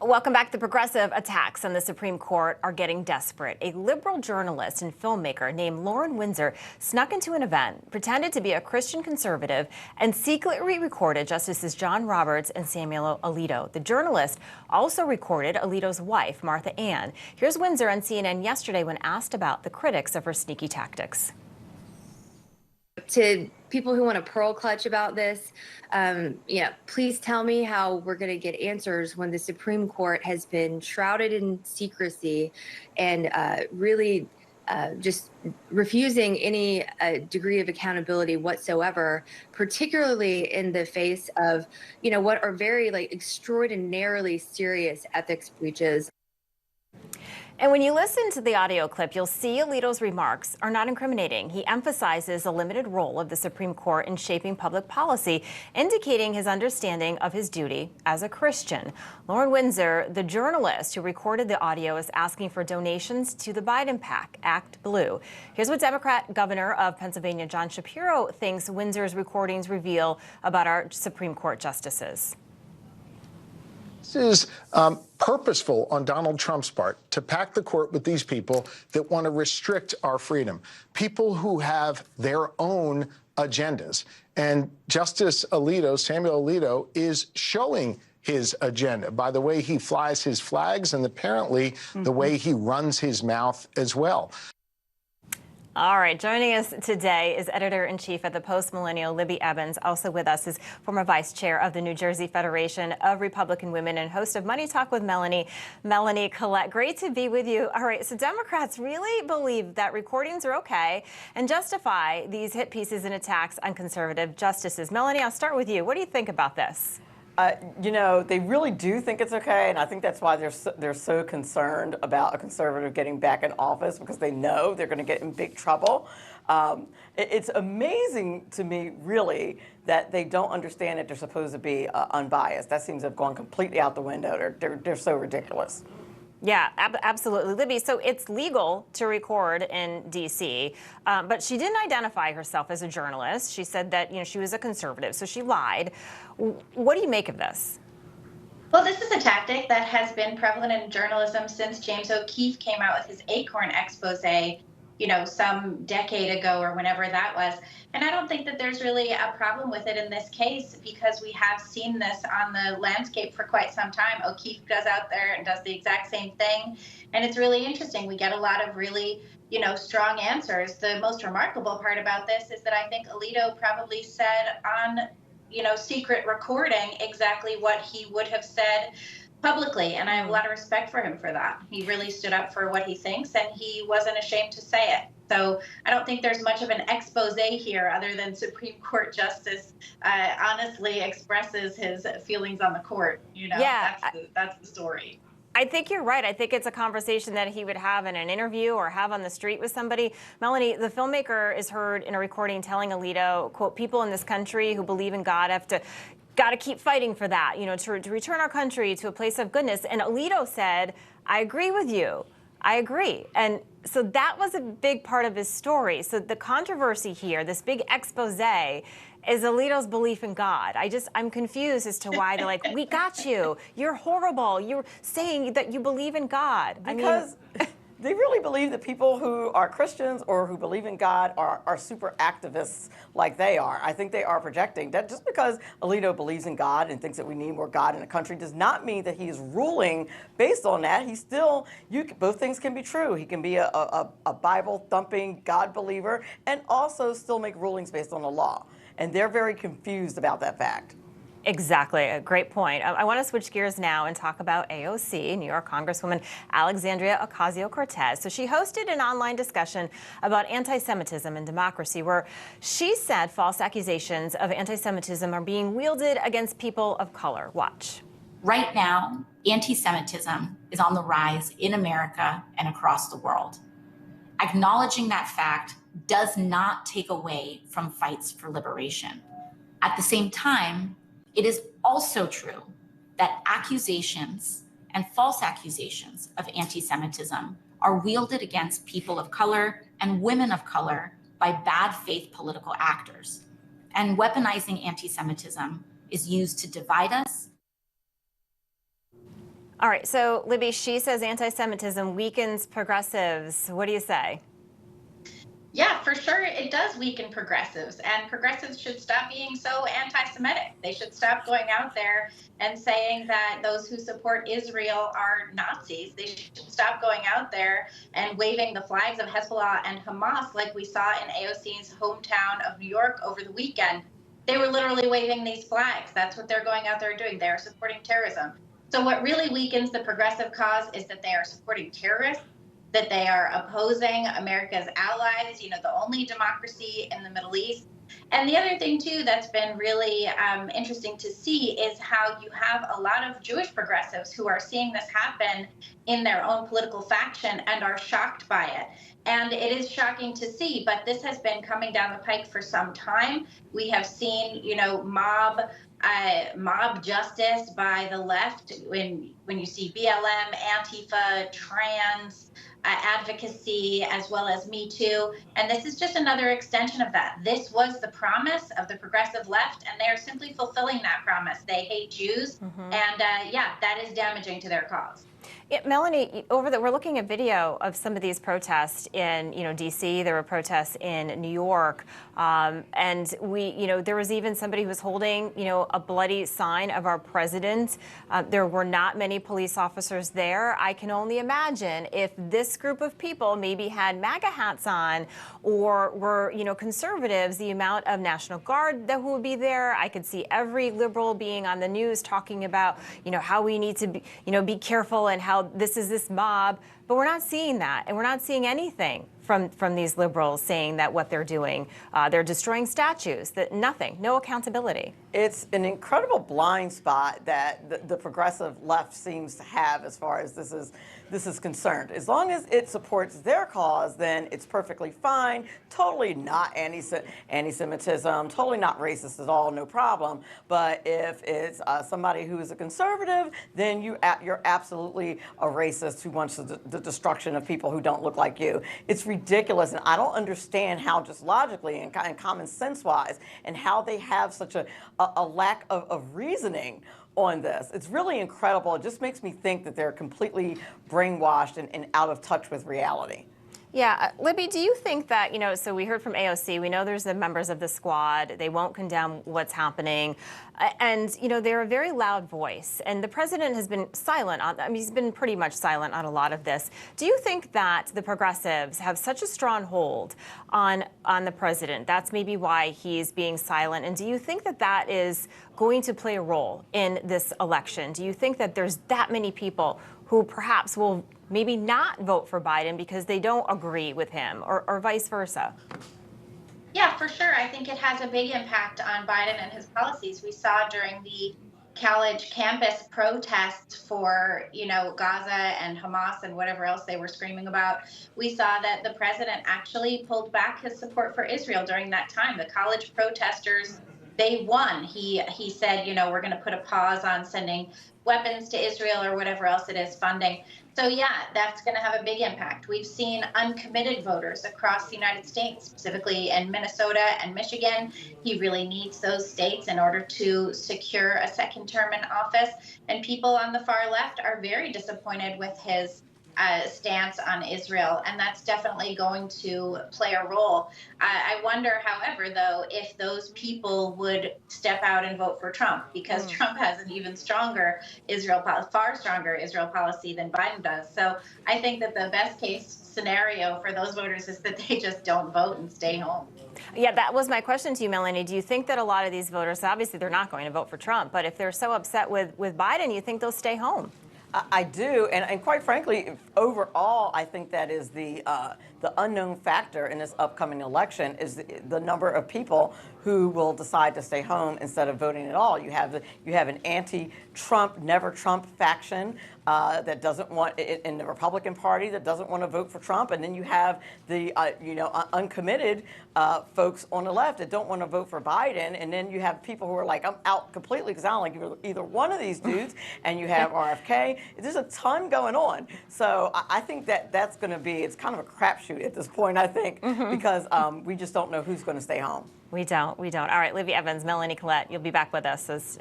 Welcome back. The progressive attacks on the Supreme Court are getting desperate. A liberal journalist and filmmaker named Lauren Windsor snuck into an event, pretended to be a Christian conservative, and secretly recorded Justices John Roberts and Samuel Alito. The journalist also recorded Alito's wife, Martha Ann. Here's Windsor on CNN yesterday when asked about the critics of her sneaky tactics. To people who want to pearl clutch about this, please tell me how we're going to get answers when the Supreme Court has been shrouded in secrecy and really just refusing any degree of accountability whatsoever, particularly in the face of, what are very extraordinarily serious ethics breaches. And when you listen to the audio clip, you'll see Alito's remarks are not incriminating. He emphasizes the limited role of the Supreme Court in shaping public policy, indicating his understanding of his duty as a Christian. Lauren Windsor, the journalist who recorded the audio, is asking for donations to the Biden PAC, Act Blue. Here's what Democrat Governor of Pennsylvania John Shapiro thinks Windsor's recordings reveal about our Supreme Court justices. This is purposeful on Donald Trump's part to pack the court with these people that want to restrict our freedom, people who have their own agendas. And Justice Alito, Samuel Alito, is showing his agenda by the way he flies his flags and apparently the way he runs his mouth as well. All right, joining us today is editor-in-chief at the Post Millennial, Libby Evans. Also with us is former vice chair of the New Jersey Federation of Republican Women and host of Money Talk with Melanie, Collette. Great to be with you. All right, so Democrats really believe that recordings are okay and justify these hit pieces and attacks on conservative justices. Melanie, I'll start with you. What do you think about this? They really do think it's okay, and I think that's why they're so concerned about a conservative getting back in office, because they know they're going to get in big trouble. It's amazing to me, really, that they don't understand that they're supposed to be unbiased. That seems to have gone completely out the window. They're so ridiculous. Yeah, absolutely. Libby, so it's legal to record in D.C., but she didn't identify herself as a journalist. She said that, she was a conservative, so she lied. What do you make of this? Well, this is a tactic that has been prevalent in journalism since James O'Keefe came out with his Acorn expose, some decade ago or whenever that was. And I don't think that there's really a problem with it in this case, because we have seen this on the landscape for quite some time. O'Keefe goes out there and does the exact same thing. And it's really interesting. We get a lot of really, strong answers. The most remarkable part about this is that I think Alito probably said on, secret recording exactly what he would have said publicly, and I have a lot of respect for him for that. He really stood up for what he thinks, and he wasn't ashamed to say it. So I don't think there's much of an expose here other than Supreme Court Justice honestly expresses his feelings on the court. Yeah, that's the story. I think you're right. I think it's a conversation that he would have in an interview or have on the street with somebody. Melanie, the filmmaker is heard in a recording telling Alito, quote, people in this country who believe in God got to keep fighting for that, to return our country to a place of goodness. And Alito said, I agree with you. I agree. And so that was a big part of his story. So the controversy here, this big expose, is Alito's belief in God. I'm confused as to why they're like, we got you. You're horrible. You're saying that you believe in God. Because they really believe that people who are Christians or who believe in God are super activists like they are. I think they are projecting that just because Alito believes in God and thinks that we need more God in the country does not mean that he is ruling based on that. He's still, both things can be true. He can be a Bible-thumping God believer and also still make rulings based on the law. And they're very confused about that fact. Exactly. A great point. I want to switch gears now and talk about AOC, New York Congresswoman Alexandria Ocasio-Cortez. So she hosted an online discussion about anti-Semitism and democracy, where she said false accusations of anti-Semitism are being wielded against people of color. Watch. Right now, anti-Semitism is on the rise in America and across the world. Acknowledging that fact does not take away from fights for liberation. At the same time, it is also true that accusations and false accusations of anti-Semitism are wielded against people of color and women of color by bad faith political actors. And weaponizing anti-Semitism is used to divide us. All right, so Libby, she says anti-Semitism weakens progressives. What do you say? Yeah, for sure, it does weaken progressives, and progressives should stop being so anti-Semitic. They should stop going out there and saying that those who support Israel are Nazis. They should stop going out there and waving the flags of Hezbollah and Hamas like we saw in AOC's hometown of New York over the weekend. They were literally waving these flags. That's what they're going out there doing. They are supporting terrorism. So what really weakens the progressive cause is that they are supporting terrorists, that they are opposing America's allies, the only democracy in the Middle East. And the other thing, too, that's been really interesting to see is how you have a lot of Jewish progressives who are seeing this happen in their own political faction and are shocked by it. And it is shocking to see, but this has been coming down the pike for some time. We have seen, mob justice by the left when you see BLM, Antifa, trans advocacy, as well as Me Too. And this is just another extension of that. This was the promise of the progressive left, and they are simply fulfilling that promise. They hate Jews, and that is damaging to their cause. Yeah, Melanie, we're looking at video of some of these protests in, D.C. There were protests in New York, and there was even somebody who was holding, a bloody sign of our president. There were not many police officers there. I can only imagine if this group of people maybe had MAGA hats on or were, conservatives, the amount of National Guard who would be there. I could see every liberal being on the news talking about, how we need to be careful and how this mob, but we're not seeing that, and we're not seeing anything from these liberals saying that what they're doing, they're destroying statues, that nothing, no accountability. It's an incredible blind spot that the progressive left seems to have as far as this is concerned. As long as it supports their cause, then it's perfectly fine. Totally not anti-Semitism, totally not racist at all, no problem. But if it's somebody who is a conservative, then you're absolutely a racist who wants the destruction of people who don't look like you. It's ridiculous, and I don't understand how, just logically and common sense wise, and how they have such a lack of reasoning on this. It's really incredible. It just makes me think that they're completely brainwashed and out of touch with reality. Yeah, Libby, do you think that, so we heard from AOC, we know there's the members of the squad, they won't condemn what's happening, and, they're a very loud voice, and the president has been silent on, he's been pretty much silent on a lot of this. Do you think that the progressives have such a strong hold on the president? That's maybe why he's being silent, and do you think that that is going to play a role in this election? Do you think that there's that many people who perhaps will maybe not vote for Biden because they don't agree with him, or vice versa? Yeah, for sure. I think it has a big impact on Biden and his policies. We saw during the college campus protests for, Gaza and Hamas and whatever else they were screaming about. We saw that the president actually pulled back his support for Israel during that time. The college protesters, they won. He said, we're going to put a pause on sending weapons to Israel or whatever else it is funding. So yeah, that's going to have a big impact. We've seen uncommitted voters across the United States, specifically in Minnesota and Michigan. He really needs those states in order to secure a second term in office. And people on the far left are very disappointed with his stance on Israel, and that's definitely going to play a role. I wonder, however, though, if those people would step out and vote for Trump, because Trump has an even stronger far stronger Israel policy than Biden does. So I think that the best case scenario for those voters is that they just don't vote and stay home. Yeah, that was my question to you, Melanie. Do you think that a lot of these voters, obviously they're not going to vote for Trump, but if they're so upset with Biden, you think they'll stay home? I do, and quite frankly, overall, I think that is the unknown factor in this upcoming election is the number of people who will decide to stay home instead of voting at all. You have an anti-Trump, never Trump faction that doesn't want, in the Republican Party, that doesn't want to vote for Trump, and then you have the uncommitted folks on the left that don't want to vote for Biden, and then you have people who are like, I'm out completely because I don't like either one of these dudes, and you have RFK. There's a ton going on, so I think that's going to be, it's kind of a crapshoot at this point, I think, because we just don't know who's going to stay home. We don't. All right, Libby Evans, Melanie, Collette, you'll be back with us as